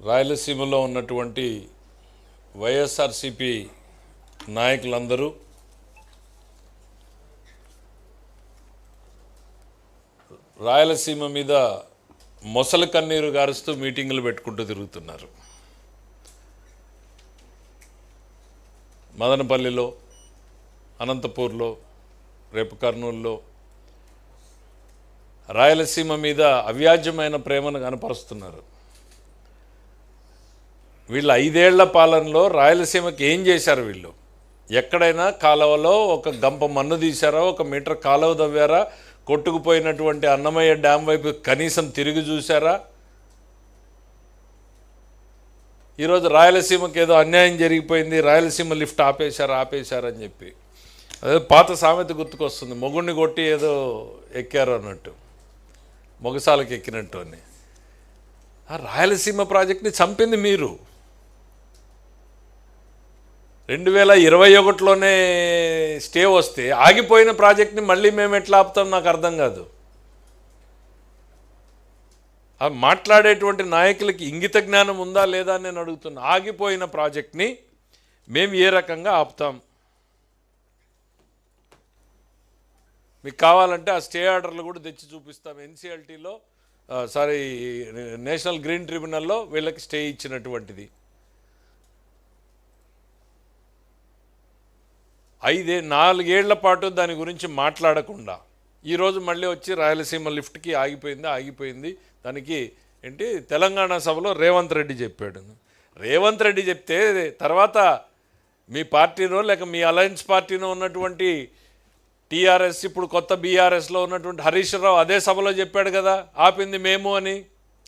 రాయలసీమలో ఉన్నటువంటి వైఎస్ఆర్సీపీ నాయకులందరూ రాయలసీమ మీద మొసలి కన్నీరు గారుస్తూ మీటింగులు పెట్టుకుంటూ తిరుగుతున్నారు. మదనపల్లిలో, అనంతపూర్లో, రేపు కర్నూలులో రాయలసీమ మీద అవ్యాజ్యమైన ప్రేమను కనపరుస్తున్నారు. వీళ్ళు 5 ఏళ్ల పాలనలో రాయలసీమకి ఏం చేశారు? వీళ్ళు ఎక్కడైనా కాలువలో ఒక గంప మన్ను తీశారా? 1 మీటర్ కాలువ తవ్వారా? కొట్టుకుపోయినటువంటి అన్నమయ్య డ్యామ్ వైపు కనీసం తిరిగి చూశారా? ఈరోజు రాయలసీమకి ఏదో అన్యాయం జరిగిపోయింది, రాయలసీమ లిఫ్ట్ ఆపేశారని చెప్పి అదే పాత సామెత గుర్తుకొస్తుంది, మొగుడిని కొట్టి ఏదో ఎక్కారు అన్నట్టు, మొగసాలకు ఎక్కినట్టు అని. ఆ రాయలసీమ ప్రాజెక్ట్ని చంపింది మీరు. 2021లోనే స్టే వస్తే ఆగిపోయిన ప్రాజెక్ట్ని మళ్ళీ మేము ఎట్లా ఆపుతాం నాకు అర్థం కాదు. మాట్లాడేటువంటి నాయకులకి ఇంగిత జ్ఞానం ఉందా లేదా అని నేను అడుగుతున్నా. ఆగిపోయిన ప్రాజెక్ట్ని మేము ఏ రకంగా ఆపుతాం? మీకు కావాలంటే ఆ స్టే ఆర్డర్లు కూడా తెచ్చి చూపిస్తాం. ఎన్సీఎల్టీలో నేషనల్ గ్రీన్ ట్రిబ్యునల్లో వీళ్ళకి స్టే ఇచ్చినటువంటిది. 4 ఏళ్ల పాటు దాని గురించి మాట్లాడకుండా ఈరోజు మళ్ళీ వచ్చి రాయలసీమ లిఫ్ట్కి ఆగిపోయింది దానికి ఏంటి తెలంగాణ సభలో రేవంత్ రెడ్డి చెప్పాడు. రేవంత్ రెడ్డి చెప్తే తర్వాత మీ పార్టీనో లేక మీ అలయన్స్ పార్టీనో ఉన్నటువంటి టీఆర్ఎస్, ఇప్పుడు కొత్త బీఆర్ఎస్లో ఉన్నటువంటి హరీష్ రావు అదే సభలో చెప్పాడు కదా, ఆపింది మేము అని.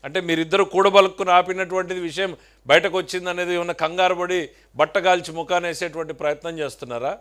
అంటే మీరిద్దరు కూడబలుక్కుని ఆపినటువంటిది విషయం బయటకు వచ్చింది అనేది ఏమన్నా కంగారు పడి బట్టగాల్చి ముఖాన్ని వేసేటువంటి ప్రయత్నం చేస్తున్నారా?